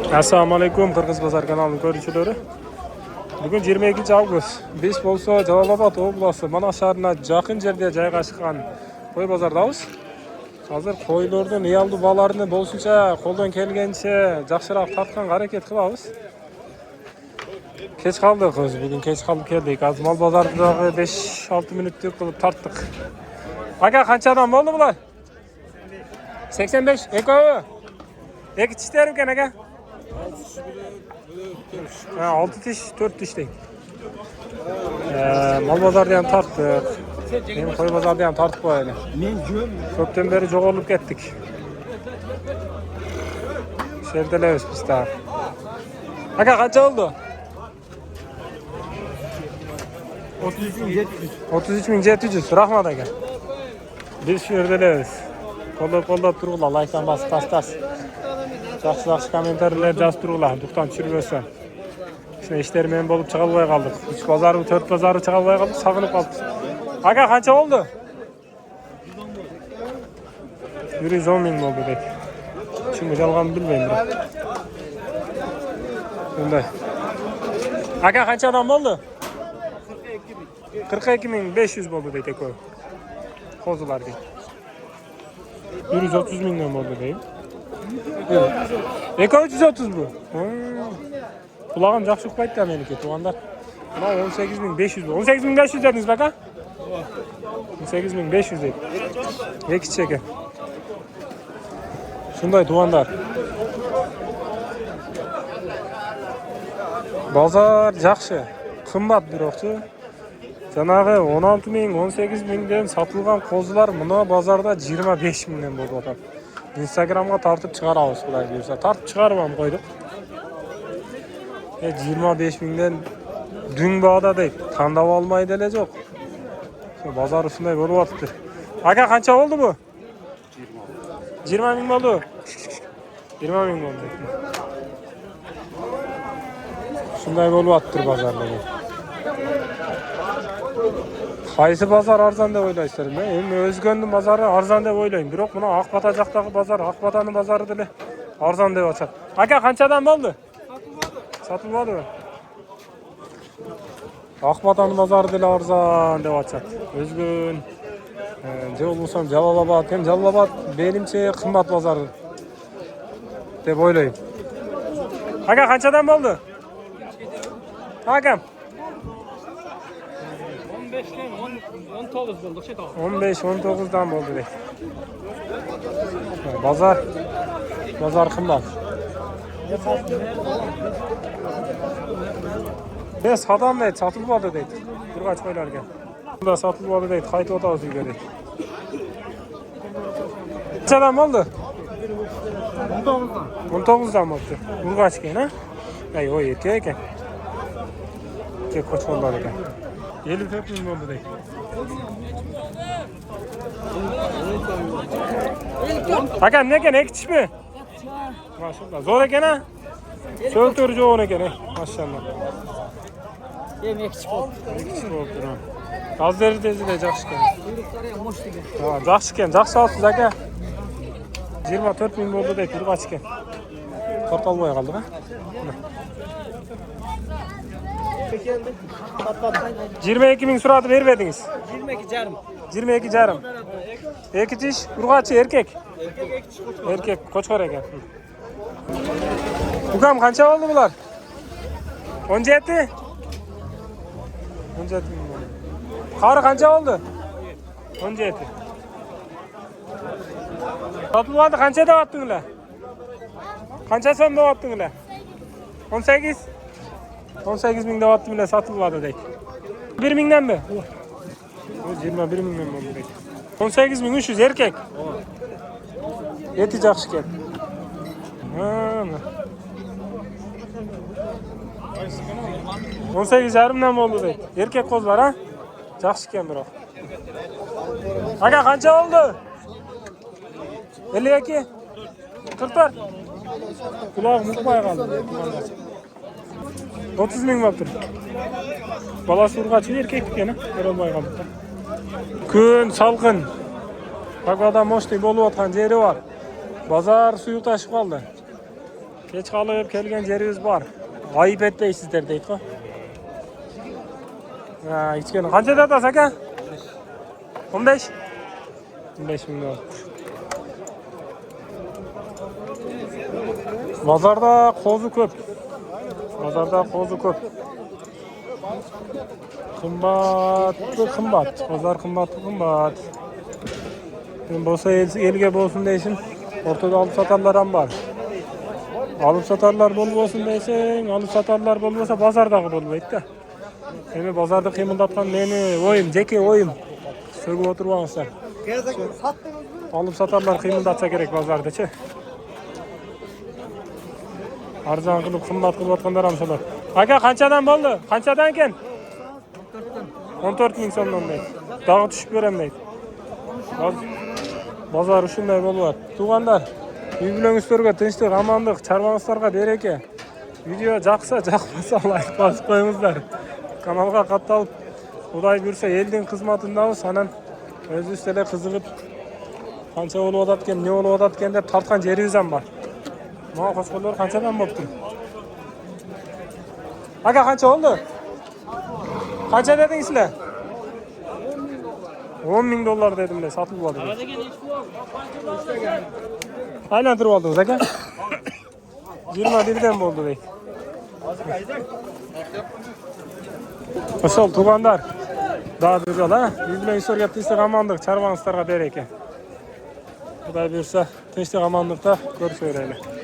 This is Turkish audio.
Assalomu alaykum, Qirg'iz bozor kanalining ko'ruvchilari. Bugun 22 avgust. Biz bo'lsa Jalolobod oblasti Manax shahriga yaqin yerda joylashgan qo'y bozordamiz. Hozir qo'ylarni, niyaldi bolalarni bo'lsuncha qo'ldan kelgancha yaxshiroq tartgan harakat qilamiz. Kech qoldik o'zi, bugun kech qolib keldik. Hozir mol bozorida 5-6 minutlik qilib tartdik. Aka, qanchadan bo'ldi bular? 85 ekovi. Eki tishlar ekan aka? 6 tish, 4 tish deng. Mol bozorda ham tartdik. Men qo'y bozorda ham tartib qo'yaylik. Ko'pdan beri jo'g'ilib ketdik. Sherdalaymiz biz da. Aka, qancha oldu? 33.700. Rahmat aka. Biz sherdalaymiz. Qo'llab turinglar, like'dan bosib tas. Yaxshi kommentarlar yozib turinglar, to'xtam tushirib o'tsan. Shuna ishlar men bo'lib chiqa olmay qoldik. 3 bozor, 4 bozor chiqa olmay qoldik, sog'inib qoldik. Aka, qancha oldu? 110 ming bo'ldi dek. Shunga jalg'anni bilmayman. Bunday. Aka, qanchadan bo'ldi? 42.500 bo'ldi dek aka. Qo'zilar dek. 130 mingdan bo'ldi dek. Eko 330 bu. Kulağım yaxshi uqmaydi meniki, tuğanlar. Mana 18.500 bu. 18.500 dediniz baka? 18.500 deydi. Ekçi ekan. Shunday tuğanlar. Bozor yaxshi, qimmat biroqchi. Janağı 16 ming, 18 mingden satılgan qo'zilar buna bozorda 25 mingdan bo'lib o'tadi. Instagramga tartib chiqaramiz, xudo buyursa. Tartib chiqarib ham qo'ydik. 25 mingdan dün bağda deyip tandav olmaydı ele yok. Bozor shunday bo'lib o'tibdi. Aka, qancha oldu bu? 20 ming bo'ldi. 20 ming bo'ldi. Shunday bo'lib o'tibdi bozorlar. Qaysi bozor arzon deb o'ylaysizlar? Men o'zgonning bozori arzon deb o'ylayman. Biroq buni Aqbata joqdagi bozor, Aqbataning bozori deb arzon deb ochadi. Aka, qanchadan bo'ldi? Satılmadı. Aqbataning bozori deb arzon deb ochadi. O'zgon bo'lsam Jalolobod, ham Jalolobod menimcha qimmat bozor deb o'ylayman. Aka, qanchadan bo'ldi? Akam 15-19'dan bo'ldi dek. Bozor qimmat. Biz adam deydi, satılmadı deydi. Durgaç qo'ylarga. Bunda satılmadı deydi, qaytib o'tamiz uyga deydi. Qanchadan bo'ldi? 19'dan bo'ldi. Durgaç ekan, ha? O erkek ekan. Erkek qo'chqonlar ekan. 54 ming bo'ldi deydi. Aka, ne ekan, ektish mi? Maşallah. Zo'r ekan, ha? So'ltir jo'g'on ekan, maşallah. Ektish bo'ldi. Hozir tezida yaxshi ekan. Yaxshi ekan, yaxshi olsiz aka. 24 ming bo'ldi deb turg'ach ekan. Tortolmay qoldi, ha? 22 ming so'radi, bermadingiz. 22,5. Ekitish, urg'achi erkek. Erkek, qo'chqor ekan. Ukam, qancha oldi bular? 17? 17 ming bo'ldi. Qori qancha oldi? 17. Sotulmadi, qancha deyaptinglar? Qancha so'm deyaptinglar? 18? 18 ming deyaptinglar, sotulmadi deydi. 1 mingdanmi? 21 mingdan bo'ldi deydi. 18.300 erkek. Eti yaxshi ekan. Mana. 18,5dan bo'ldi deydi. Erkek qo'zlar, ha? Yaxshi ekan biroq. Aka, qancha oldi? 52? 44? Quloq muqmay qoldi. 30 ming bo'lib turibdi. Balasi urg'achi erkek ekan, ko'rolmay qoldi. Kun salqin. Pagoda mo'shti bo'lib o'tgan yeri bor. Bozor suvi tashib qoldi. Geç kalıp kelgen jerimiz var. Ayıp etmeysizler deyik o. Ha, içkeni. Kança da atas aka? 15? 15 milyon. Pazarda kozu köp. Pazarda kozu köp. Kımbat. Pazar kımbat. Bolsa elge bolsun deysin. Ortada alıp satarlar var. Alıp satarlar bol bolsun deysin. Alıp satarlar bol bolsa pazardagı bolbaydı da. Emi pazarda kıyımıldatkan meni oyum, jeki oyum. Sögüp oturbaňızlar. Alıp satarlar kıyımıldatsa gerek pazarda-çı. Arzan kılıp kımbat kılıp atkandar amşalar. Aka kançadan boldu? Kançadan eken? 14 ming so'mdan deydi. Dağı düşüp berem deydi. Bazar uşunday bolup. Tuğandar, uy bileňizlerge tinçlik, amanlyk, çarbaňyzlarga bereke. Video jaksa, jakmasa like basyp koýuňuzlar. Kanalga katdalyp, Hudaý bürse eldiň hyzmatyndabyz, anan özübüz tele kyzygyp kança bolup atatken, ne bolup atatken dep tartkan jerimiz ham bar. Maňa koşgollar kançadan bolupdy? Aka kança boldu? Kança dediň sizler? 10 ming dollar dedim de satılıp aldım. Aylandırıp aldınız aka. 21'den boldu bey. Osol tugandar. Daha bir yol ha. Birbirine isor yaptıysa amanlık çarbaňyzlarga bereke. Hudaý buyursa tinçlik amanlykda görüşeýärler.